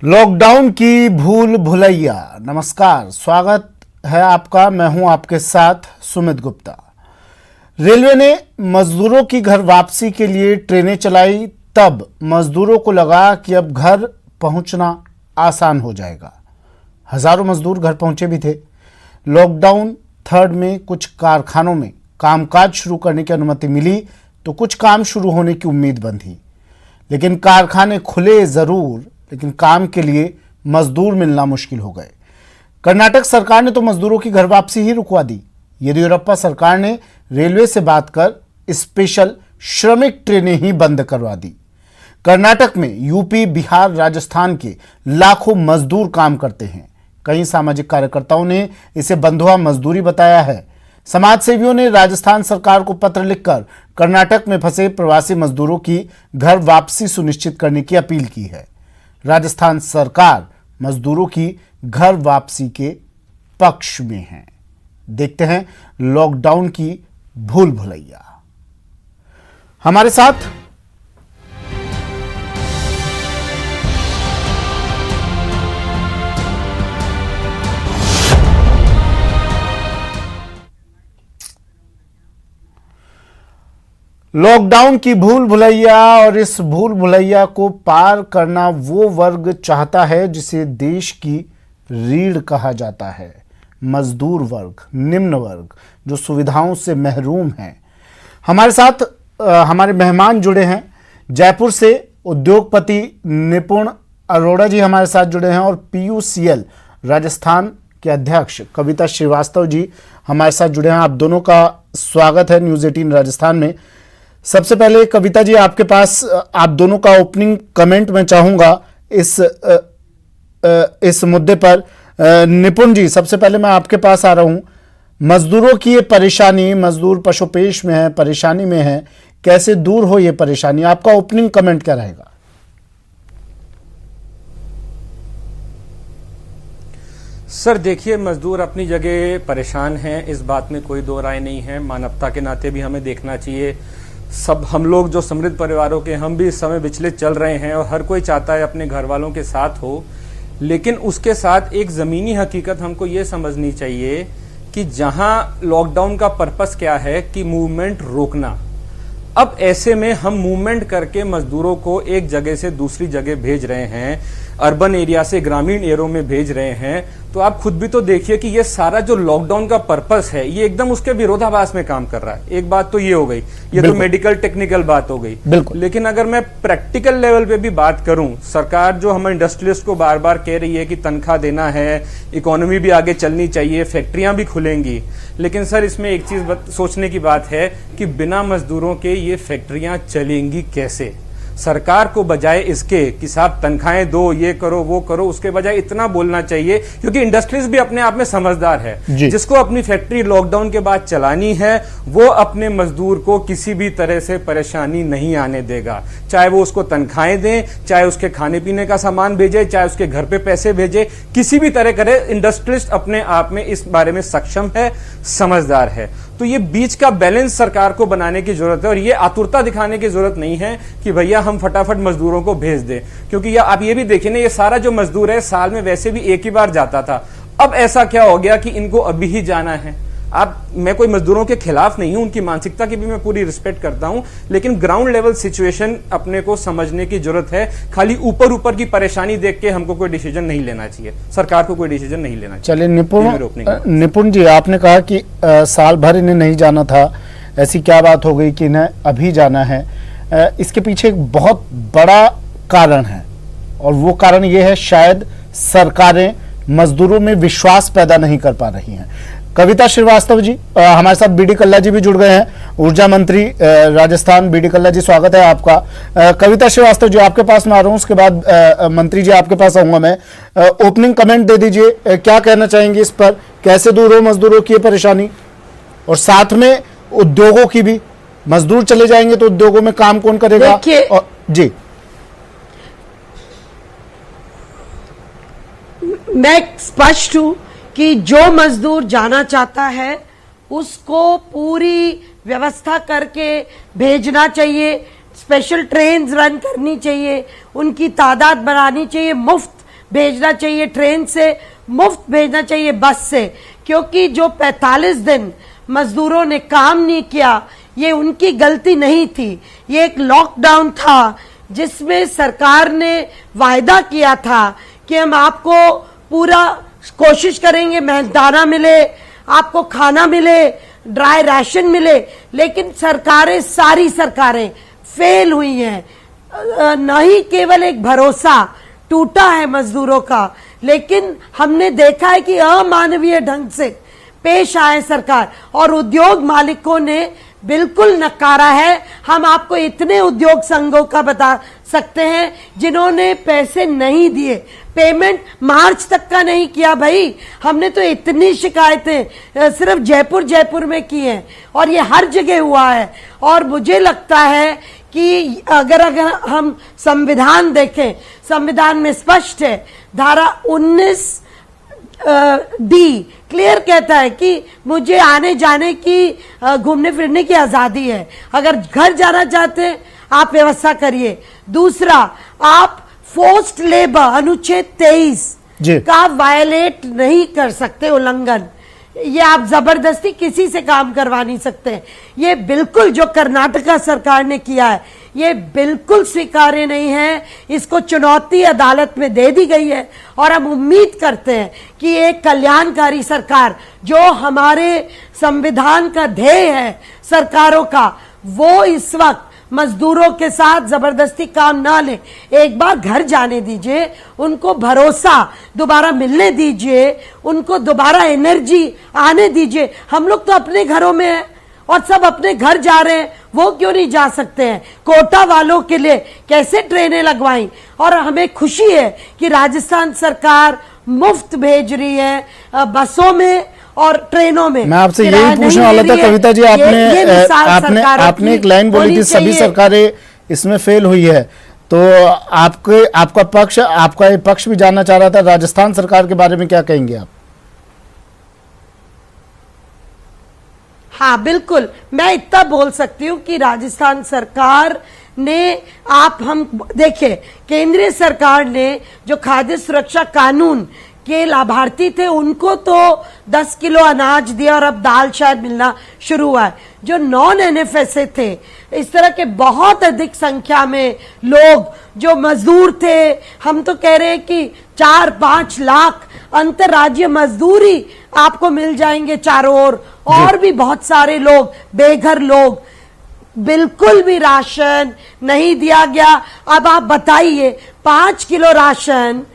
Lockdown की भूल भुलैया। नमस्कार, स्वागत है आपका। मैं हूं आपके साथ सुमित गुप्ता। रेलवे ने मजदूरों की घर वापसी के लिए ट्रेनें चलाई, तब मजदूरों को लगा कि अब घर पहुंचना आसान हो जाएगा। हजारों मजदूर घर पहुंचे भी थे। लॉकडाउन थर्ड में कुछ कारखानों में कामकाज शुरू करने की अनुमति मिली तो कुछ काम शुरू होने की उम्मीद बंधी, लेकिन कारखाने खुले जरूर, लेकिन काम के लिए मजदूर मिलना मुश्किल हो गए। कर्नाटक सरकार ने तो मजदूरों की घर वापसी ही रुकवा दी। येदियुरप्पा सरकार ने रेलवे से बात कर स्पेशल श्रमिक ट्रेनें ही बंद करवा दी। कर्नाटक में यूपी, बिहार, राजस्थान के लाखों मजदूर काम करते हैं। कई सामाजिक कार्यकर्ताओं ने इसे बंधुआ मजदूरी बताया है। समाज सेवियों ने राजस्थान सरकार को पत्र लिखकर कर्नाटक में फंसे प्रवासी मजदूरों की घर वापसी सुनिश्चित करने की अपील की है। राजस्थान सरकार मजदूरों की घर वापसी के पक्ष में है। देखते हैं लॉकडाउन की भूल भुलैया। हमारे साथ लॉकडाउन की भूल भुलैया, और इस भूल भुलैया को पार करना वो वर्ग चाहता है जिसे देश की रीढ़ कहा जाता है। मजदूर वर्ग, निम्न वर्ग, जो सुविधाओं से महरूम है। हमारे साथ हमारे मेहमान जुड़े हैं। जयपुर से उद्योगपति निपुण अरोड़ा जी हमारे साथ जुड़े हैं, और PUCL राजस्थान के अध्यक्ष कविता श्रीवास्तव जी हमारे साथ जुड़े हैं। आप दोनों का स्वागत है न्यूज़ 18 राजस्थान में। सबसे पहले कविता जी, आपके पास आप दोनों का ओपनिंग कमेंट मैं चाहूंगा इस मुद्दे पर। निपुण जी, सबसे पहले मैं आपके पास आ रहा हूं। मजदूरों की ये परेशानी, मजदूर पशुपेश में है, परेशानी में है, कैसे दूर हो ये परेशानी? आपका ओपनिंग कमेंट क्या रहेगा? सर देखिए, मजदूर अपनी जगह परेशान हैं, इस बात में कोई दो राय नहीं है। मानवता के नाते भी हमें देखना चाहिए। सब हम लोग जो समृद्ध परिवारों के, हम भी इस समय विचलित चल रहे हैं और हर कोई चाहता है अपने घर वालों के साथ हो, लेकिन उसके साथ एक जमीनी हकीकत हमको ये समझनी चाहिए कि जहां लॉकडाउन का पर्पस क्या है कि मूवमेंट रोकना। अब ऐसे में हम मूवमेंट करके मजदूरों को एक जगह से दूसरी जगह भेज रहे हैं, अर्बन एरिया से ग्रामीण एरिया में भेज रहे हैं, तो आप खुद भी तो देखिए कि ये सारा जो लॉकडाउन का पर्पस है ये एकदम उसके विरोधाभास में काम कर रहा है। एक बात तो ये हो गई, ये तो मेडिकल टेक्निकल बात हो गई। लेकिन अगर मैं प्रैक्टिकल लेवल पे भी बात करूं, सरकार जो हमें इंडस्ट्रियलिस्ट को बार बार कह रही है कि तनख्वाह देना है, इकोनॉमी भी आगे चलनी चाहिए, फैक्ट्रियां भी खुलेंगी, लेकिन सर इसमें एक चीज सोचने की बात है कि बिना मजदूरों के ये फैक्ट्रियां चलेंगी कैसे? सरकार को बजाय इसके कि साहब तनख्वाहें दो, ये करो, वो करो, उसके बजाय इतना बोलना चाहिए, क्योंकि इंडस्ट्रीज भी अपने आप में समझदार है। जिसको अपनी फैक्ट्री लॉकडाउन के बाद चलानी है वो अपने मजदूर को किसी भी तरह से परेशानी नहीं आने देगा, चाहे वो उसको तनख्वाहें दें, चाहे उसके खाने पीने का सामान भेजे, चाहे उसके घर पे पैसे भेजे, किसी भी तरह करे। इंडस्ट्रियलिस्ट अपने आप में इस बारे में सक्षम है, समझदार है। तो ये बीच का बैलेंस सरकार को बनाने की जरूरत है, और ये आतुरता दिखाने की जरूरत नहीं है कि भैया हम फटाफट मजदूरों को भेज दें, क्योंकि आप ये भी देखिए ना, ये सारा जो मजदूर है साल में वैसे भी एक ही बार जाता था। अब ऐसा क्या हो गया कि इनको अभी ही जाना है? मैं कोई मजदूरों के खिलाफ नहीं हूं, उनकी मानसिकता की भी मैं पूरी रिस्पेक्ट करता हूं, लेकिन ग्राउंड लेवल सिचुएशन अपने को समझने की जरूरत है। खाली ऊपर ऊपर की परेशानी देख के हमको कोई डिसीजन नहीं लेना चाहिए, सरकार को कोई डिसीजन नहीं लेना चाहिए। चलिए निपुण जी, आपने कहा कि साल भर इन्हें नहीं जाना था, ऐसी क्या बात हो गई कि इन्हें अभी जाना है? इसके पीछे एक बहुत बड़ा कारण है, और वो कारण ये है शायद सरकारें मजदूरों में विश्वास पैदा नहीं कर पा रही हैं। कविता श्रीवास्तव जी हमारे साथ, BD कल्ला जी भी जुड़ गए हैं, ऊर्जा मंत्री राजस्थान। BD कल्ला जी, स्वागत है आपका। कविता श्रीवास्तव जी, आपके पास मैं आ रहा हूं, उसके बाद मंत्री जी आपके पास आऊंगा मैं। ओपनिंग कमेंट दे दीजिए, क्या कहना चाहेंगे इस पर? कैसे दूर हो मजदूरों की परेशानी, और साथ में उद्योगों की भी? मजदूर चले जाएंगे तो उद्योगों में काम कौन करेगा? जी, मैं स्पष्ट हूं कि जो मजदूर जाना चाहता है उसको पूरी व्यवस्था करके भेजना चाहिए। स्पेशल ट्रेन्स रन करनी चाहिए, उनकी तादाद बढ़ानी चाहिए, मुफ्त भेजना चाहिए ट्रेन से, मुफ्त भेजना चाहिए बस से, क्योंकि जो 45 दिन मजदूरों ने काम नहीं किया ये उनकी गलती नहीं थी। ये एक लॉकडाउन था जिसमें सरकार ने वायदा किया था कि हम आपको पूरा कोशिश करेंगे मेहनताना मिले, आपको खाना मिले, ड्राई राशन मिले, लेकिन सरकारें, सारी सरकारें फेल हुई हैं। न ही केवल एक भरोसा टूटा है मजदूरों का, लेकिन हमने देखा है कि अमानवीय ढंग से पेश आए सरकार, और उद्योग मालिकों ने बिल्कुल नकारा है। हम आपको इतने उद्योग संघों का बता सकते हैं जिन्होंने पैसे नहीं दिए, पेमेंट मार्च तक का नहीं किया। भाई हमने तो इतनी शिकायतें सिर्फ जयपुर में की हैं, और ये हर जगह हुआ है। और मुझे लगता है कि अगर हम संविधान देखें, संविधान में स्पष्ट है, धारा 19 डी क्लियर कहता है कि मुझे आने जाने की, घूमने फिरने की आजादी है। अगर घर जाना चाहते हैं आप व्यवस्था करिए। दूसरा, आप फोर्स्ड लेबर अनुच्छेद 23 का वायलेट नहीं कर सकते, उल्लंघन। ये आप जबरदस्ती किसी से काम करवा नहीं सकते। ये बिल्कुल जो कर्नाटका सरकार ने किया है ये बिल्कुल स्वीकार्य नहीं है। इसको चुनौती अदालत में दे दी गई है, और हम उम्मीद करते हैं कि एक कल्याणकारी सरकार, जो हमारे संविधान का ध्येय है सरकारों का, वो इस वक्त मजदूरों के साथ जबरदस्ती काम ना ले। एक बार घर जाने दीजिए, उनको भरोसा दोबारा मिलने दीजिए, उनको दोबारा एनर्जी आने दीजिए। हम लोग तो अपने घरों में हैं और सब अपने घर जा रहे हैं, वो क्यों नहीं जा सकते हैं? कोटा वालों के लिए कैसे ट्रेनें लगवाई, और हमें खुशी है कि राजस्थान सरकार मुफ्त भेज रही है बसों में और ट्रेनों में। मैं आपसे यही पूछने वाला था कविता जी, आपने एक लाइन बोली थी सभी सरकारें इसमें फेल हुई है, तो आपका ये पक्ष भी जानना चाह रहा था, राजस्थान सरकार के बारे में क्या कहेंगे आप? हाँ बिल्कुल, मैं इतना बोल सकती हूँ कि राजस्थान सरकार ने, हम देखें, केंद्रीय सरकार ने जो खाद्य सुरक्षा कानून के लाभार्थी थे उनको तो 10 किलो अनाज दिया, और अब दाल शायद मिलना शुरू हुआ है। जो नॉन एनएफएसए थे, इस तरह के बहुत अधिक संख्या में लोग जो मजदूर थे, हम तो कह रहे हैं कि 4-5 लाख अंतर्राज्यीय मजदूरी आपको मिल जाएंगे चारों ओर, और भी बहुत सारे लोग, बेघर लोग, बिल्कुल भी राशन नहीं दिया गया। अब आप बताइए, 5 किलो राशन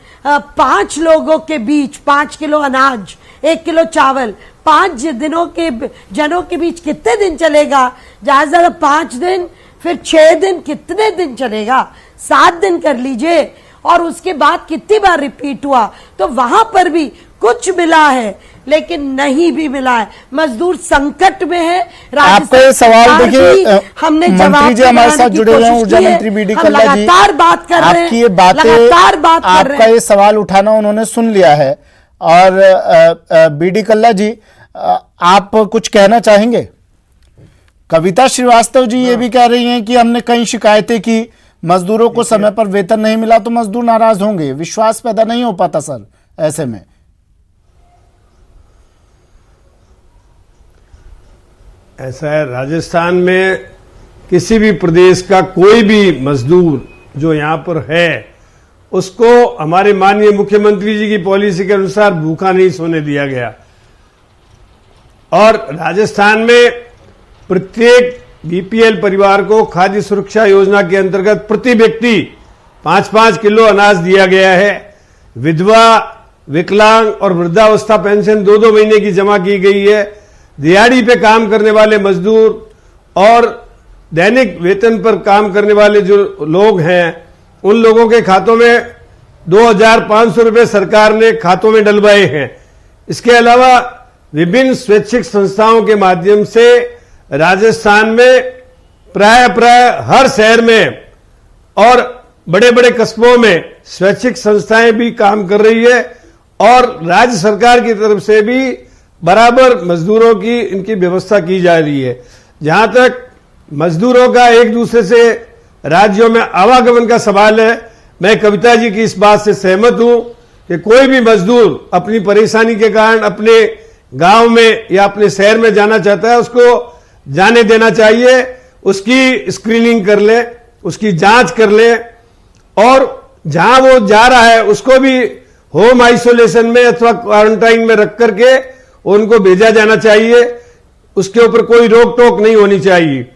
5 लोगों के बीच, 5 किलो अनाज, 1 किलो चावल 5 दिनों के जनों के बीच कितने दिन चलेगा? ज्यादा से ज्यादा 5 दिन, फिर 6 दिन, कितने दिन चलेगा? 7 दिन कर लीजिए, और उसके बाद कितनी बार रिपीट हुआ? तो वहां पर भी कुछ मिला है, लेकिन नहीं भी मिला है। मजदूर संकट में है। आपका ये सवाल देखिए, हमने मंत्री जी हमारे साथ जुड़े हुए हैं, ऊर्जा मंत्री बीडी कल्ला जी, लगातार बात कर रहे हैं, आपकी ये बातें, आपका ये सवाल उठाना उन्होंने सुन लिया है। और बीडी कल्ला जी, आप कुछ कहना चाहेंगे? कविता श्रीवास्तव जी ये भी कह रही हैं कि हमने कई शिकायतें की, मजदूरों को समय पर वेतन नहीं मिला तो मजदूर नाराज होंगे, विश्वास पैदा नहीं हो पाता सर ऐसे में। ऐसा है, राजस्थान में किसी भी प्रदेश का कोई भी मजदूर जो यहां पर है, उसको हमारे माननीय मुख्यमंत्री जी की पॉलिसी के अनुसार भूखा नहीं सोने दिया गया। और राजस्थान में प्रत्येक बीपीएल परिवार को खाद्य सुरक्षा योजना के अंतर्गत प्रति व्यक्ति 5-5 किलो अनाज दिया गया है। विधवा, विकलांग और वृद्धावस्था पेंशन 2-2 महीने की जमा की गई है। दिहाड़ी पे काम करने वाले मजदूर और दैनिक वेतन पर काम करने वाले जो लोग हैं, उन लोगों के खातों में 2,500 रुपए सरकार ने खातों में डलवाए हैं। इसके अलावा विभिन्न स्वैच्छिक संस्थाओं के माध्यम से राजस्थान में प्राय हर शहर में और बड़े बड़े कस्बों में स्वैच्छिक संस्थाएं भी काम कर रही है, और राज्य सरकार की तरफ से भी बराबर मजदूरों की इनकी व्यवस्था की जा रही है। जहां तक मजदूरों का एक दूसरे से राज्यों में आवागमन का सवाल है, मैं कविता जी की इस बात से सहमत हूं कि कोई भी मजदूर अपनी परेशानी के कारण अपने गांव में या अपने शहर में जाना चाहता है, उसको जाने देना चाहिए, उसकी स्क्रीनिंग कर ले, उसकी जांच कर ले, और जहां वो जा रहा है उसको भी होम आइसोलेशन में अथवा क्वारंटाइन में रख करके उनको भेजा जाना चाहिए। उसके ऊपर कोई रोक टोक नहीं होनी चाहिए।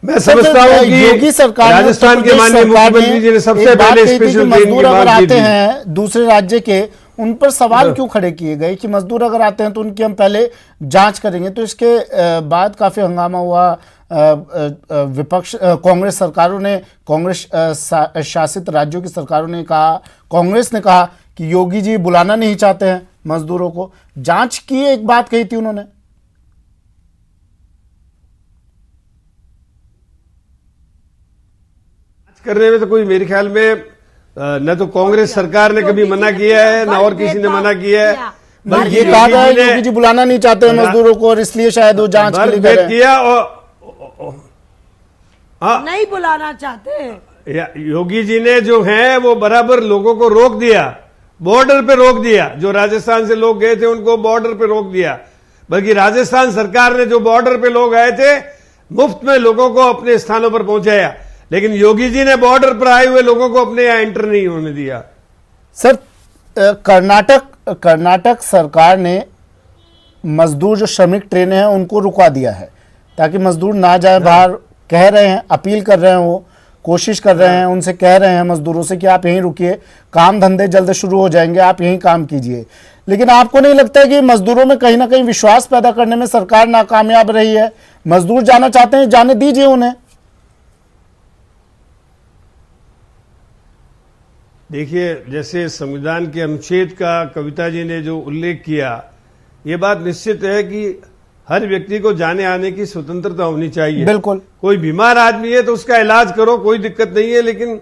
मैं समझता हूं कि योगी सरकार राजस्थान के माननीय मुख्यमंत्री जी ने सबसे पहले स्पेशल ट्रेन की मजदूर अगर बात की आते थी। हैं दूसरे राज्य के, उन पर सवाल क्यों खड़े किए गए कि मजदूर अगर आते हैं तो उनकी हम पहले जांच करेंगे? तो इसके बाद काफी हंगामा हुआ। विपक्ष कांग्रेस सरकारों ने, कांग्रेस शासित राज्यों की सरकारों ने कहा, कांग्रेस ने कहा कि योगी जी बुलाना नहीं चाहते हैं मजदूरों को। जांच की एक बात कही थी उन्होंने। करने में तो कोई मेरे ख्याल में न तो कांग्रेस सरकार ने कभी मना किया है, न और किसी ने मना किया है। ये कहा गया है योगी जी बुलाना नहीं चाहते हैं मजदूरों को और इसलिए शायद वो जांच के लिए कह रहे हैं। किया और नहीं बुलाना चाहते। योगी जी ने जो है वो बराबर लोगों को रोक दिया, बॉर्डर पे रोक दिया। जो राजस्थान से लोग गए थे उनको बॉर्डर पे रोक दिया। बल्कि राजस्थान सरकार ने जो बॉर्डर पे लोग आए थे मुफ्त में लोगों को अपने स्थानों पर पहुंचाया, लेकिन योगी जी ने बॉर्डर पर आए हुए लोगों को अपने यहां एंटर नहीं होने दिया। सर, कर्नाटक सरकार ने मजदूर जो श्रमिक ट्रेनें हैं उनको रुका दिया है ताकि मजदूर ना जाए बाहर। कह रहे हैं, अपील कर रहे हैं, वो कोशिश कर रहे हैं, उनसे कह रहे हैं मजदूरों से कि आप यहीं रुकिए, काम धंधे जल्द शुरू हो जाएंगे, आप यहीं काम कीजिए। लेकिन आपको नहीं लगता है कि मजदूरों में कहीं ना कहीं विश्वास पैदा करने में सरकार नाकामयाब रही है? मजदूर जाना चाहते हैं, जाने दीजिए उन्हें। देखिए, जैसे संविधान के अनुच्छेद का कविता जी ने जो उल्लेख किया, ये बात निश्चित है कि हर व्यक्ति को जाने आने की स्वतंत्रता होनी चाहिए। बिल्कुल। कोई बीमार आदमी है तो उसका इलाज करो, कोई दिक्कत नहीं है, लेकिन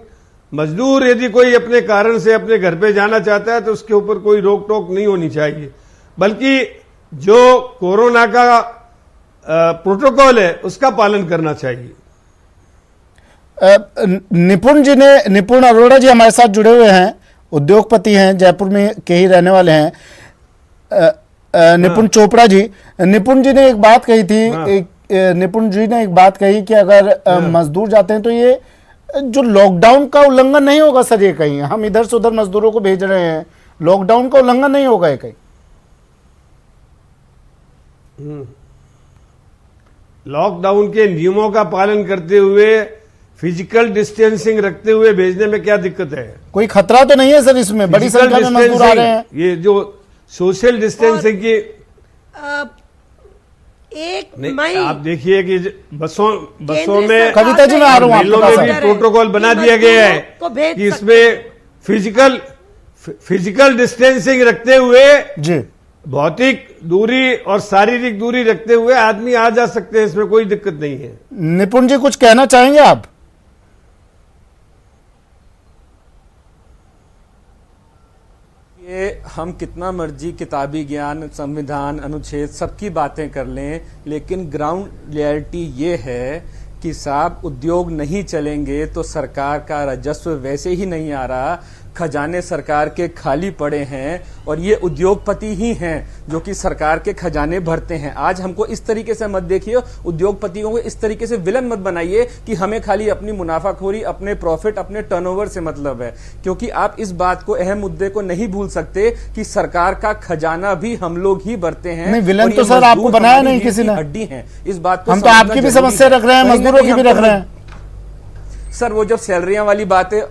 मजदूर यदि कोई अपने कारण से अपने घर पे जाना चाहता है तो उसके ऊपर कोई रोक टोक नहीं होनी चाहिए। बल्कि जो कोरोना का प्रोटोकॉल है उसका पालन करना चाहिए। निपुण अरोड़ा जी हमारे साथ जुड़े हुए हैं, उद्योगपति हैं, जयपुर में के ही रहने वाले हैं। निपुण चोपड़ा जी, निपुण जी ने एक बात कही थी, निपुण जी ने एक बात कही कि अगर मजदूर जाते हैं तो ये जो लॉकडाउन का उल्लंघन नहीं होगा सर। ये कहीं हम इधर से उधर मजदूरों को भेज रहे हैं, लॉकडाउन का उल्लंघन नहीं होगा ये कहीं? लॉकडाउन के नियमों का पालन करते हुए, फिजिकल डिस्टेंसिंग रखते हुए भेजने में क्या दिक्कत है? कोई खतरा तो नहीं है सर इसमें? बड़ी संख्या में मजदूर आ रहे हैं। ये जो सोशल डिस्टेंसिंग की एक नहीं, मई आप देखिए कि बसों में, कविता जी मैं आ रहा हूं मेलों में भी प्रोटोकॉल बना दिया गया है कि इसमें फिजिकल डिस्टेंसिंग रखते हुए, जी, भौतिक दूरी और शारीरिक दूरी रखते हुए आदमी आ जा सकते हैं, इसमें कोई दिक्कत नहीं है। निपुण जी कुछ कहना चाहेंगे आप? ये हम कितना मर्जी किताबी ज्ञान, संविधान, अनुच्छेद सबकी बातें कर लें, लेकिन ग्राउंड रियलिटी ये है कि साहब उद्योग नहीं चलेंगे तो सरकार का राजस्व वैसे ही नहीं आ रहा, खजाने सरकार के खाली पड़े हैं और ये उद्योगपति ही हैं जो कि सरकार के खजाने भरते हैं। आज हमको इस तरीके से मत देखिए, उद्योगपतियों को इस तरीके से विलन मत बनाइए कि हमें खाली अपनी मुनाफाखोरी, अपने प्रॉफिट, अपने टर्नओवर से मतलब है। क्योंकि आप इस बात को, अहम मुद्दे को नहीं भूल सकते कि सरकार का खजाना भी हम लोग ही भरते हैं। नहीं, विलन तो सर आपको बनाया नहीं किसी ने, हड्डी है इस बात को। हम तो आपकी भी समस्या रख रहे हैं, मजदूरों की भी रख रहे हैं। सर वो जब सैलरियां वाली बात है,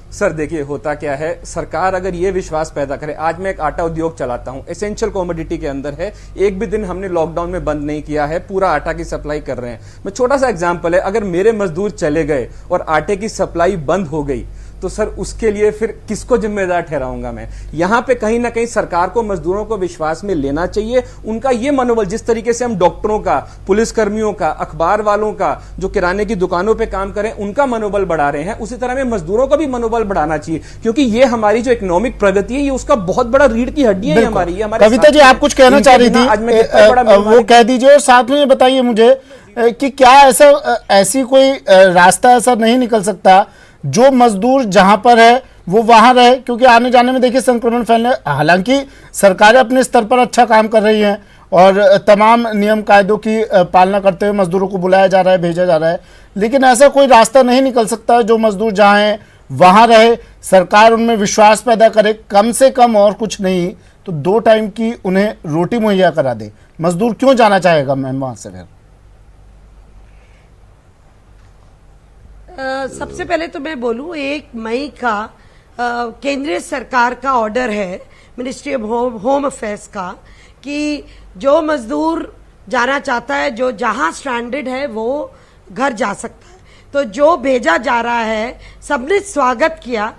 सर देखिए होता क्या है, सरकार अगर ये विश्वास पैदा करे, आज मैं एक आटा उद्योग चलाता हूं, एसेंशियल कमोडिटी के अंदर है, एक भी दिन हमने लॉकडाउन में बंद नहीं किया है, पूरा आटा की सप्लाई कर रहे हैं। मैं छोटा सा एग्जांपल है, अगर मेरे मजदूर चले गए और आटे की सप्लाई बंद हो गई तो सर उसके लिए फिर किसको जिम्मेदार ठहराऊंगा मैं? यहां पे कहीं ना कहीं सरकार को मजदूरों को विश्वास में लेना चाहिए। उनका ये मनोबल, जिस तरीके से हम डॉक्टरों का, पुलिसकर्मियों का, अखबार वालों का, जो किराने की दुकानों पे काम करें उनका मनोबल बढ़ा रहे हैं, उसी तरह में मजदूरों का भी मनोबल बढ़ाना चाहिए। क्योंकि ये हमारी जो इकोनॉमिक प्रगति है, ये उसका बहुत बड़ा रीढ़ की हड्डी है हमारी। कविता जी आप कुछ कहना चाह रही थी, वो कह दीजिए और साथ में बताइए मुझे कि क्या ऐसी कोई रास्ता ऐसा नहीं निकल सकता जो मजदूर जहां पर है वो वहां रहे, क्योंकि आने जाने में देखिए संक्रमण फैलने, हालांकि सरकारें अपने स्तर पर अच्छा काम कर रही हैं और तमाम नियम कायदों की पालना करते हुए मजदूरों को बुलाया जा रहा है, भेजा जा रहा है, लेकिन ऐसा कोई रास्ता नहीं निकल सकता जो मजदूर जहां हैं वहां रहे, सरकार उनमें विश्वास पैदा करे, कम से कम और कुछ नहीं तो 2 टाइम की उन्हें रोटी मुहैया करा दे। मजदूर क्यों जाना चाहेगा मैम वहां से? फिर सबसे पहले तो मैं बोलूं 1 मई का केंद्रीय सरकार का ऑर्डर है, मिनिस्ट्री ऑफ होम अफेयर्स का, कि जो मजदूर जाना चाहता है, जो जहां स्ट्रैंडेड है वो घर जा सकता है। तो जो भेजा जा रहा है सबने स्वागत किया।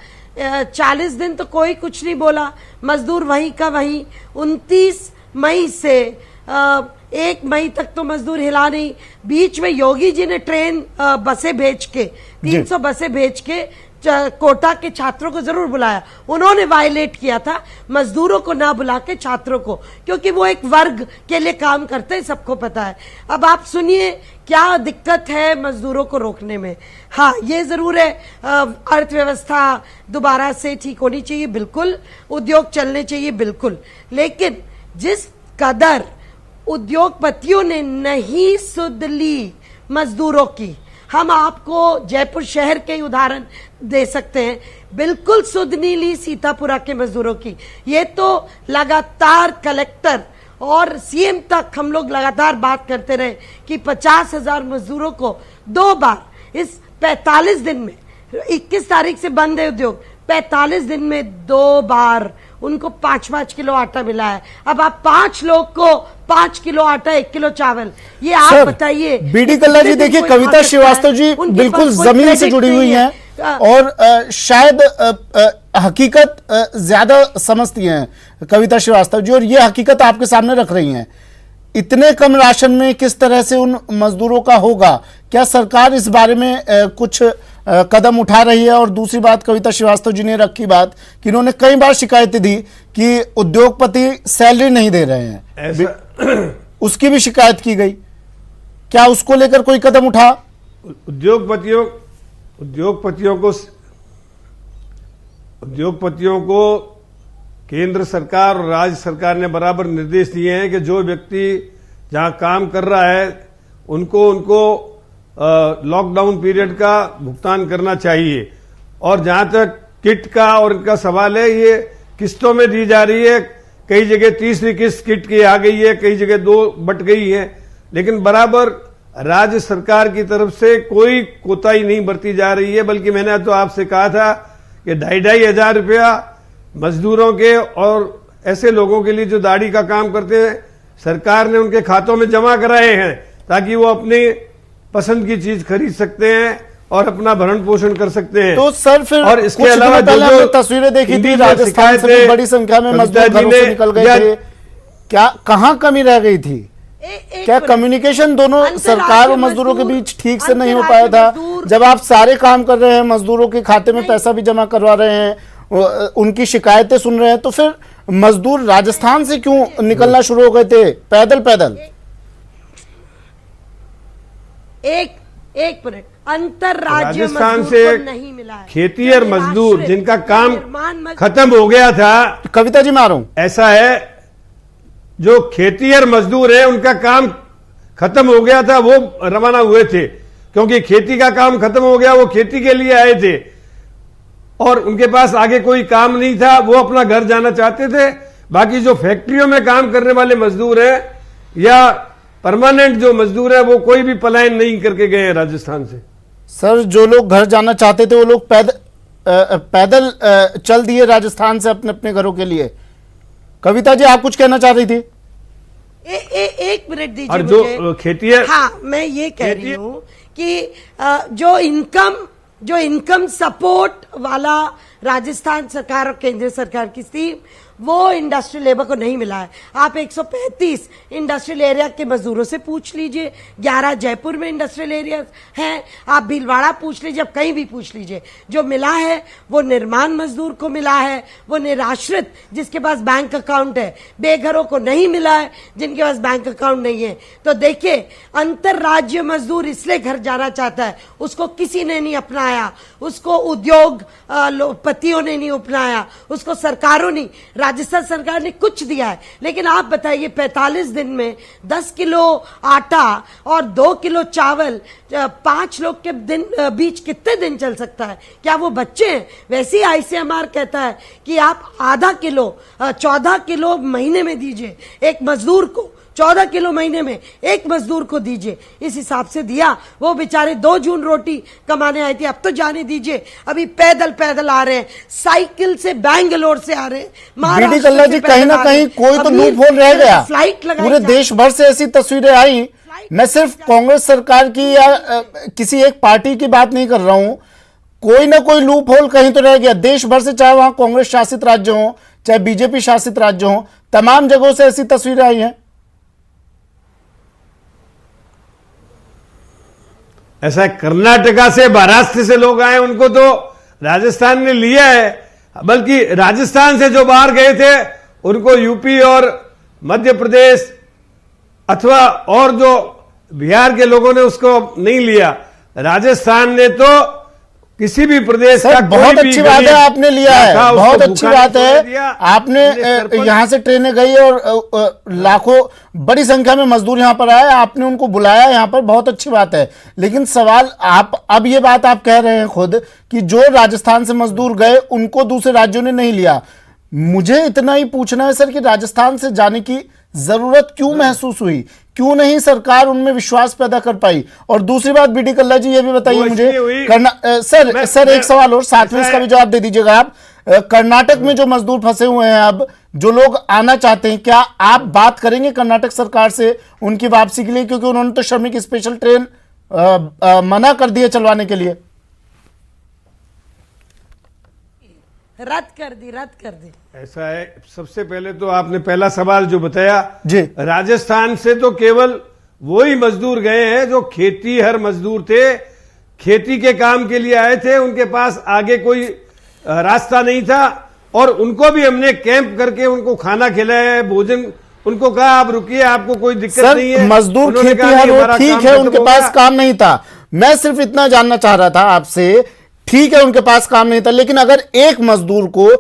40 दिन तो कोई कुछ नहीं बोला, मजदूर वहीं का वहीं। 29 मई से 1 मई तक तो मजदूर हिला नहीं। बीच में योगी जी ने ट्रेन बसें भेज के 300 बसें भेज के कोटा के छात्रों को जरूर बुलाया, उन्होंने वायलेट किया था मजदूरों को ना बुला के छात्रों को, क्योंकि वो एक वर्ग के लिए काम करते हैं, सबको पता है। अब आप सुनिए क्या दिक्कत है मजदूरों को रोकने में। हाँ, ये जरूर है, अर्थव्यवस्था दोबारा से ठीक होनी चाहिए, बिल्कुल, उद्योग चलने चाहिए, बिल्कुल, लेकिन जिस कदर उद्योगपतियों ने नहीं सुध ली मजदूरों की, हम आपको जयपुर शहर के उदाहरण दे सकते हैं, बिल्कुल सुध नहीं ली सीतापुरा के मजदूरों की। ये तो लगातार कलेक्टर और सीएम तक हम लोग लगातार बात करते रहे कि 50,000 मजदूरों को 2 बार इस 45 दिन में, 21 तारीख से बंद है उद्योग, 45 दिन में 2 बार उनको 5-5 किलो आटा मिला है। अब आप 5 लोग को 5 किलो आटा, 1 किलो चावल, ये आप बताइए। बीडी कल्ला जी, देखिए कविता श्रीवास्तव जी बिल्कुल जमीन से जुड़ी हुई हैं और शायद हकीकत ज्यादा समझती हैं कविता श्रीवास्तव जी, और ये हकीकत आपके सामने रख रही हैं। इतने कम राशन में किस तरह से उन मजदूरों का होगा? क्या सरकार इस बारे में कुछ कदम उठा रही है? और दूसरी बात, कविता श्रीवास्तव जी ने रखी बात कि इन्होंने कई बार शिकायतें दी कि उद्योगपति सैलरी नहीं दे रहे हैं, उसकी भी शिकायत की गई, क्या उसको लेकर कोई कदम उठा? उद्योगपतियों को केंद्र सरकार और राज्य सरकार ने बराबर निर्देश दिए हैं कि जो व्यक्ति जहां काम कर रहा है उनको लॉकडाउन पीरियड का भुगतान करना चाहिए। और जहां तक किट का और इनका सवाल है, ये किस्तों में दी जा रही है, कई जगह तीसरी किस्त किट की आ गई है, कई जगह 2 बट गई है, लेकिन बराबर राज्य सरकार की तरफ से कोई कोताही नहीं बरती जा रही है। बल्कि मैंने तो आपसे कहा था कि 2,500 हजार रुपया मजदूरों के और ऐसे लोगों के लिए जो दाढ़ी का काम करते हैं, सरकार ने उनके खातों में जमा कराए हैं ताकि वो अपनी पसंद की चीज खरीद सकते हैं और अपना भरण पोषण कर सकते हैं। तो सर फिर और इसके अलावा जो तस्वीरें देखी थी राजस्थान से बड़ी संख्या में मजदूर घरों से निकल गए थे, क्या कहां कमी रह गई थी? क्या कम्युनिकेशन दोनों सरकार और मजदूरों के बीच ठीक से नहीं हो पाया था? जब आप सारे काम कर रहे हैं, मजदूरों के खाते में पैसा भी जमा करवा रहे हैं, उनकी शिकायतें सुन रहे हैं, तो फिर मजदूर राजस्थान से क्यों निकलना शुरू हो गए थे पैदल पैदल? एक मिनट, अंतरराज्य राजस्थान मजदूर से को नहीं मिला है। खेतीहर मजदूर जिनका काम खत्म हो गया था, कविता जी मैं आ रहा हूं, ऐसा है जो खेतीहर मजदूर है उनका काम खत्म हो गया था, वो रवाना हुए थे, क्योंकि खेती का काम खत्म हो गया, वो खेती के लिए आए थे और उनके पास आगे कोई काम नहीं था, वो अपना घर जाना चाहते थे। बाकी जो फैक्ट्रियों में काम करने वाले मजदूर हैं या परमानेंट जो मजदूर है, वो कोई भी पलायन नहीं करके गए हैं राजस्थान से। सर जो लोग घर जाना चाहते थे वो लोग पैदल चल दिए राजस्थान से अपने अपने घरों के लिए। कविता जी आप कुछ कहना चाह रही थी? एक मिनट दीजिए और मुझे। जो खेती है, हाँ, मैं ये कह रही हूं कि जो इनकम सपोर्ट वाला राजस्थान सरकार और केंद्र सरकार की स्कीम, वो इंडस्ट्रियल लेबर को नहीं मिला है। आप 135 इंडस्ट्रियल एरिया के मजदूरों से पूछ लीजिए, 11 जयपुर में इंडस्ट्रियल एरिया हैं, आप भीलवाड़ा पूछ लीजिए, आप कहीं भी पूछ लीजिए, जो मिला है वो निर्माण मजदूर को मिला है, वो निराश्रित जिसके पास बैंक अकाउंट है, बेघरों को नहीं मिला है जिनके पास बैंक अकाउंट नहीं है। तो देखिए, अंतरराज्य मजदूर इसलिए घर जाना चाहता है, उसको किसी ने नहीं अपनाया, उसको उद्योगपतियों ने नहीं अपनाया, उसको सरकारों ने, राजस्थान सरकार ने कुछ दिया है। लेकिन आप बताइए 45 दिन में 10 किलो आटा और 2 किलो चावल 5 लोग के बीच कितने दिन चल सकता है? क्या वो बच्चे हैं? वैसे ही आईसीएमआर कहता है कि आप आधा किलो 14 किलो महीने में दीजिए एक मजदूर को, 14 किलो महीने में एक मजदूर को दीजिए। इस हिसाब से दिया। वो बेचारे 2 जून रोटी कमाने आए थे, अब तो जाने दीजिए, अभी पैदल पैदल आ रहे हैं, साइकिल से बैंगलोर से आ रहे हैं, बीडी कल्ला जी, कहीं ना कहीं कोई तो लूप होल रह गया। फ्लाइट पूरे देश भर से ऐसी तस्वीरें आई। मैं सिर्फ कांग्रेस सरकार की या किसी एक पार्टी की बात नहीं कर रहा हूं, कोई ना कोई लूप होल कहीं तो रह गया देश भर से, चाहे वहां कांग्रेस शासित राज्य हो चाहे बीजेपी शासित राज्य हो, तमाम जगहों से ऐसी तस्वीरें आई हैं। ऐसा है, कर्नाटका से, महाराष्ट्र से लोग आए, उनको तो राजस्थान ने लिया है, बल्कि राजस्थान से जो बाहर गए थे उनको यूपी और मध्य प्रदेश अथवा और जो बिहार के लोगों ने उसको नहीं लिया। राजस्थान ने तो किसी भी प्रदेश का बहुत अच्छी बात है आपने लिया है, बहुत अच्छी बात है आपने यहां से ट्रेनें गई और लाखों बड़ी संख्या में मजदूर यहां पर आए, आपने उनको बुलाया यहां पर, बहुत अच्छी बात है। लेकिन सवाल आप अब ये बात आप कह रहे हैं खुद कि जो राजस्थान से मजदूर गए उनको दूसरे राज्यों ने नहीं लिया। मुझे इतना ही पूछना है सर कि राजस्थान से जाने की जरूरत क्यों महसूस हुई, क्यों नहीं सरकार उनमें विश्वास पैदा कर पाई? और दूसरी बात बीडी कल्ला जी ये भी बताइए मुझे, सर एक सवाल और साथ में इसका भी जवाब दे दीजिएगा आप। कर्नाटक में जो मजदूर फंसे हुए हैं, अब जो लोग आना चाहते हैं, क्या आप बात करेंगे कर्नाटक सरकार से उनकी वापसी के लिए? क्योंकि उन्होंने तो श्रमिक स्पेशल ट्रेन मना कर दिए चलवाने के लिए। रद्द कर दी। ऐसा है, सबसे पहले तो आपने पहला सवाल जो बताया जी, राजस्थान से तो केवल वही मजदूर गए हैं जो खेतीहर मजदूर थे, खेती के काम के लिए आए थे, उनके पास आगे कोई रास्ता नहीं था, और उनको भी हमने कैंप करके उनको खाना खिलाया है, भोजन, उनको कहा आप रुकिए, आपको कोई दिक्कत नहीं है। मजदूर खेतीहर वो ठीक है, उनके पास काम नहीं था। मैं सिर्फ इतना जानना चाह रहा था आपसे, ठीक है उनके पास काम नहीं था, लेकिन अगर एक मजदूर को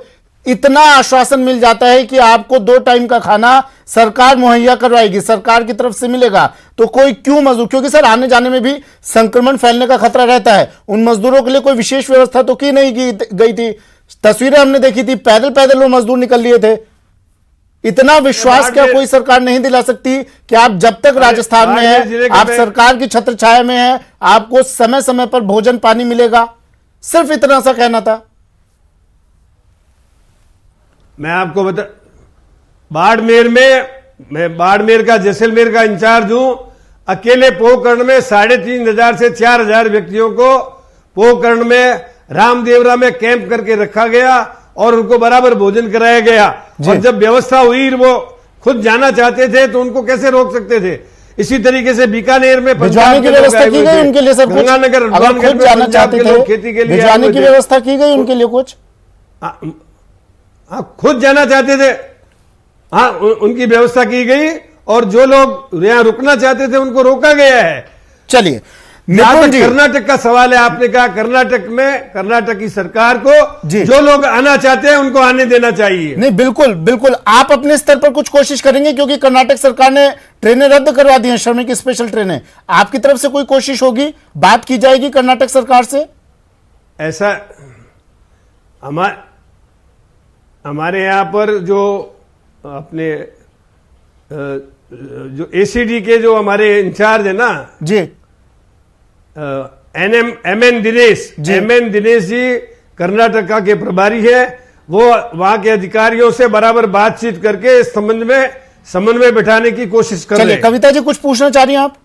इतना आश्वासन मिल जाता है कि आपको 2 टाइम का खाना सरकार मुहैया करवाएगी, सरकार की तरफ से मिलेगा, तो कोई क्यों मजदूर, क्योंकि सर आने जाने में भी संक्रमण फैलने का खतरा रहता है, उन मजदूरों के लिए कोई विशेष व्यवस्था तो की नहीं गई थी। तस्वीरें हमने देखी थी, पैदल पैदल वो मजदूर निकल लिए थे। इतना विश्वास क्या कोई सरकार नहीं दिला सकती कि आप जब तक राजस्थान में है, आप सरकार की छत्र छाया में है, आपको समय समय पर भोजन पानी मिलेगा? सिर्फ इतना सा कहना था। मैं आपको बता, बाड़मेर में, मैं बाड़मेर का, जैसलमेर का इंचार्ज हूं, अकेले पोखरण में 3500 से 4000 व्यक्तियों को पोखरण में रामदेवरा में कैंप करके रखा गया और उनको बराबर भोजन कराया गया। और जब व्यवस्था हुई, वो खुद जाना चाहते थे तो उनको कैसे रोक सकते थे? इसी तरीके से बीकानेर में भिजवाने की व्यवस्था की गई उनके लिए, सर कुछ गंगानगर, अगर खुद जाना चाहते थे खेती के लिए भिजवाने की व्यवस्था की गई उनके लिए कुछ? हाँ, खुद जाना चाहते थे, हाँ उनकी व्यवस्था की गई, और जो लोग यहाँ रुकना चाहते थे उनको रोका गया है। चलिए, कर्नाटक का सवाल है, आपने कहा कर्नाटक में, कर्नाटक की सरकार को जो लोग आना चाहते हैं उनको आने देना चाहिए। नहीं, बिल्कुल बिल्कुल, आप अपने स्तर पर कुछ कोशिश करेंगे, क्योंकि कर्नाटक सरकार ने ट्रेनें रद्द करवा दी हैं, श्रमिक स्पेशल ट्रेनें, आपकी तरफ से कोई कोशिश होगी, बात की जाएगी कर्नाटक सरकार से? ऐसा हमारे यहां पर जो अपने जो एसीडी के जो हमारे इंचार्ज है ना जी, एमएन दिनेश जी कर्नाटका के प्रभारी है, वो वहां के अधिकारियों से बराबर बातचीत करके इस संबंध में समन्वय बिठाने की कोशिश कर रहे हैं। कविता जी कुछ पूछना चाह रही हैं आप?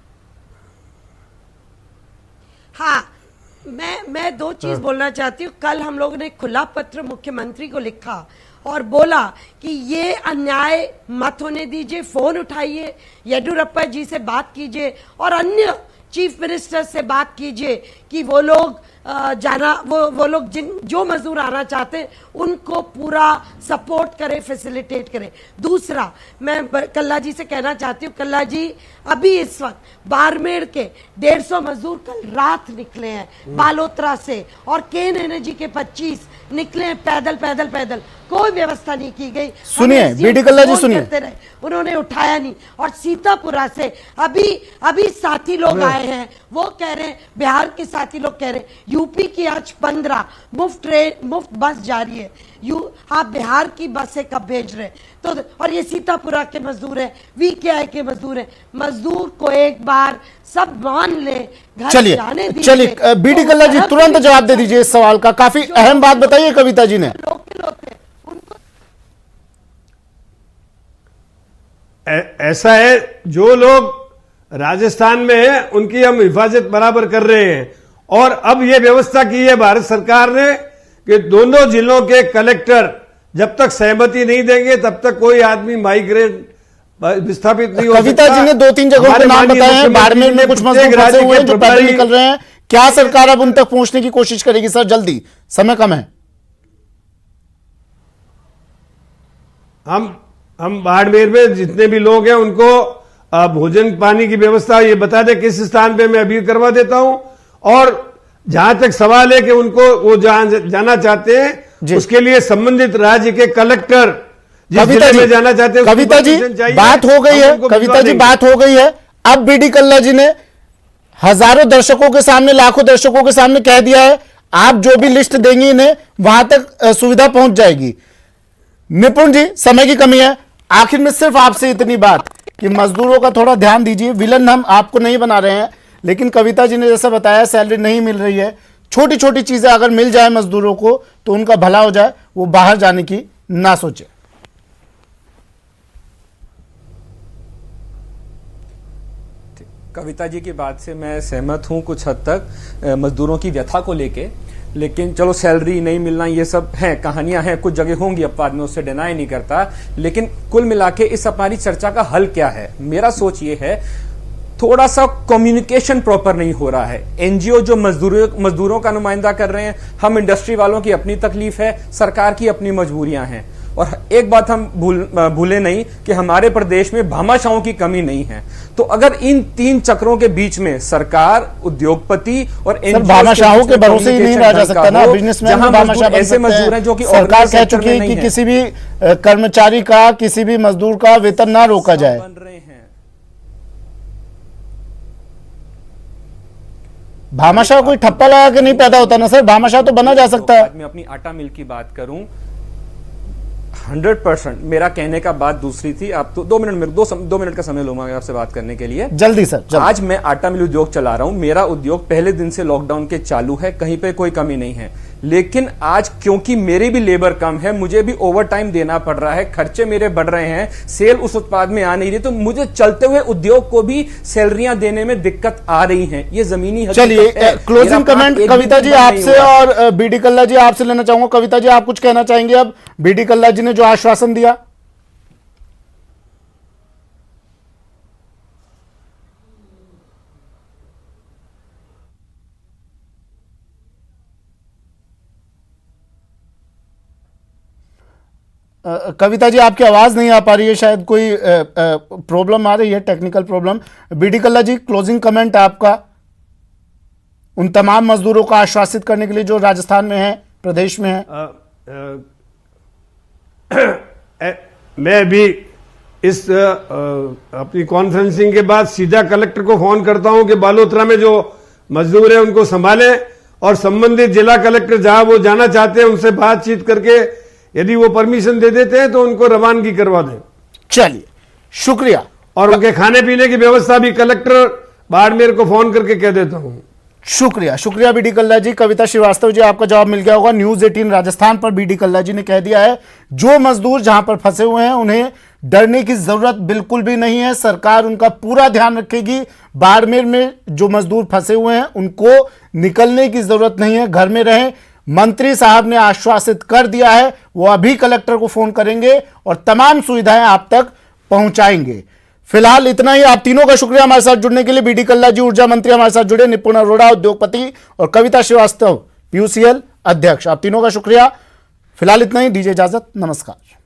हाँ, मैं दो चीज बोलना चाहती हूँ। कल हम लोगों ने खुला पत्र मुख्यमंत्री को लिखा और बोला कि ये अन्याय मत होने दीजिए, फोन उठाइए, येडियुरप्पा जी से बात कीजिए और अन्य चीफ मिनिस्टर से बात कीजिए कि वो लोग वो लोग जो मजदूर आना चाहते हैं उनको पूरा सपोर्ट करें, फैसिलिटेट करें। दूसरा, मैं कल्ला जी से कहना चाहती हूँ, कल्ला जी अभी इस वक्त बाड़मेर के 150 मजदूर कल रात निकले हैं बालोतरा से और केन एनर्जी के 25 निकले हैं पैदल पैदल पैदल, कोई व्यवस्था नहीं की गई। सुनिए बीडी कल्ला जी, सुनिए, उन्होंने उठाया नहीं। और सीतापुरा से अभी साथी लोग आए हैं, वो कह रहे हैं, बिहार के साथी लोग कह रहे हैं यूपी की आज 15 मुफ्त बस जा रही है, आप बिहार की बसें कब भेज रहे हैं? तो और ये सीतापुरा के मजदूर हैं, VKI के मजदूर हैं। मजदूर को एक बार सब मान ले, घर जाने दीजिए। चलिए बीडी कल्ला जी तुरंत जवाब दे दीजिए इस सवाल का, काफी अहम बात बताइए कविता जी ने। लोकल होते हैं उनको ऐसा है, जो लोग राजस्थान में हैं उनकी हम हिफाजत बराबर कर रहे हैं और अब यह व्यवस्था की है भारत सरकार ने कि दोनों जिलों के कलेक्टर जब तक सहमति नहीं देंगे तब तक कोई आदमी माइग्रेट विस्थापित नहीं हो सकता। कविता जी ने 2-3 जगहों के नाम बताए हैं, बाड़मेर में कुछ मजदूर फंसे हुए हैं जो पैदल निकल रहे हैं, क्या सरकार अब उन तक पहुंचने की कोशिश करेगी? सर जल्दी, समय कम है। हम बाड़मेर में जितने भी लोग हैं उनको भोजन पानी की व्यवस्था ये बता दे किस स्थान पे, मैं अभी करवा देता हूं। और जहां तक सवाल है कि उनको वो जहां जाना चाहते हैं उसके लिए संबंधित राज्य के कलेक्टर जिस जिले में जाना चाहते हैं, कविता जी बात हो गई है, कविता जी बात हो गई है। अब बीडी कल्ला जी ने हजारों दर्शकों के सामने, लाखों दर्शकों के सामने कह दिया है, आप जो भी लिस्ट देंगी इन्हें वहां तक सुविधा पहुंच जाएगी। निपुण जी, समय की कमी है, आखिर में सिर्फ आपसे इतनी बात कि मजदूरों का थोड़ा ध्यान दीजिए। विलन हम आपको नहीं बना रहे हैं, लेकिन कविता जी ने जैसा बताया सैलरी नहीं मिल रही है, छोटी छोटी चीजें अगर मिल जाए मजदूरों को तो उनका भला हो जाए, वो बाहर जाने की ना सोचे। कविता जी की बात से मैं सहमत हूं कुछ हद तक मजदूरों की व्यथा को लेके, लेकिन चलो सैलरी नहीं मिलना ये सब है, कहानियां हैं, कुछ जगह होंगी अपवाद में, उससे डिनाई नहीं करता। लेकिन कुल मिला के इस हमारी चर्चा का हल क्या है? मेरा सोच ये है, थोड़ा सा कम्युनिकेशन प्रॉपर नहीं हो रहा है। एनजीओ जो मजदूरों का नुमाइंदा कर रहे हैं, हम इंडस्ट्री वालों की अपनी तकलीफ है, सरकार की अपनी मजबूरियां हैं। और एक बात हम भूले नहीं कि हमारे प्रदेश में भामाशाहों की कमी नहीं है। तो अगर इन 3 चक्रों के बीच में सरकार, उद्योगपति और भामाशाहों के भरोसे ही नहीं रह जा सकता ना, बिजनेसमैन भामाशाह ऐसे मजदूर हैं जो कि सरकार कह चुकी है कि किसी भी कर्मचारी का, किसी भी मजदूर का वेतन ना रोका जाए। बन रहे हैं भामाशाह कोई ठप्पा लगा के नहीं पैदा होता ना सर, भामाशाह तो बना जा सकता है। मैं अपनी आटा मिल की बात करूं, 100% मेरा कहने का बात दूसरी थी। आप तो 2 मिनट का समय लूंगा आपसे बात करने के लिए। जल्दी सर जल्दी। आज मैं आटा मिल उद्योग चला रहा हूं, मेरा उद्योग पहले दिन से लॉकडाउन के चालू है, कहीं पे कोई कमी नहीं है। लेकिन आज क्योंकि मेरी भी लेबर कम है, मुझे भी ओवर टाइम देना पड़ रहा है, खर्चे मेरे बढ़ रहे हैं, सेल उस उत्पाद में आ नहीं रही, तो मुझे चलते हुए उद्योग को भी सैलरियां देने में दिक्कत आ रही है। ये जमीनी चलिए क्लोजिंग कमेंट कविता जी आपसे और बीडी कल्ला जी आपसे लेना चाहूंगा। कविता जी आप कुछ कहना चाहेंगे अब बीडी कल्ला जी ने जो आश्वासन दिया? कविता जी आपकी आवाज नहीं आ पा रही है, शायद कोई प्रॉब्लम आ रही है, टेक्निकल प्रॉब्लम। बीडी कल्ला जी क्लोजिंग कमेंट आपका उन तमाम मजदूरों को आश्वासित करने के लिए जो राजस्थान में है, प्रदेश में है। मैं अभी इस अपनी कॉन्फ्रेंसिंग के बाद सीधा कलेक्टर को फोन करता हूं कि बालोतरा में जो मजदूर है उनको संभालें और संबंधित जिला कलेक्टर जहां वो जाना चाहते हैं उनसे बातचीत करके यदि वो परमिशन दे देते हैं तो उनको रवानगी करवा दें। चलिए शुक्रिया। और उनके खाने पीने की व्यवस्था भी कलेक्टर बाड़मेर को फोन करके कह देता हूं। शुक्रिया, शुक्रिया बीडी कल्ला जी। कविता श्रीवास्तव जी आपका जवाब मिल गया होगा। न्यूज़ 18 राजस्थान पर बीडी कल्ला जी ने कह दिया है जो मजदूर जहां पर फंसे हुए हैं उन्हें डरने की जरूरत बिल्कुल भी नहीं है। सरकार उनका पूरा ध्यान रखेगी। बाड़मेर में जो मजदूर फंसे हुए हैं उनको निकलने की जरूरत नहीं है, घर में रहें। मंत्री साहब ने आश्वासित कर दिया है, वो अभी कलेक्टर को फोन करेंगे और तमाम सुविधाएं आप तक पहुंचाएंगे। फिलहाल इतना ही। आप तीनों का शुक्रिया हमारे साथ जुड़ने के लिए। बीडी कल्ला जी ऊर्जा मंत्री हमारे साथ जुड़े, निपुण अरोड़ा उद्योगपति और कविता श्रीवास्तव PUCL अध्यक्ष, आप तीनों का शुक्रिया। फिलहाल इतना ही, दीजिए इजाजत, नमस्कार।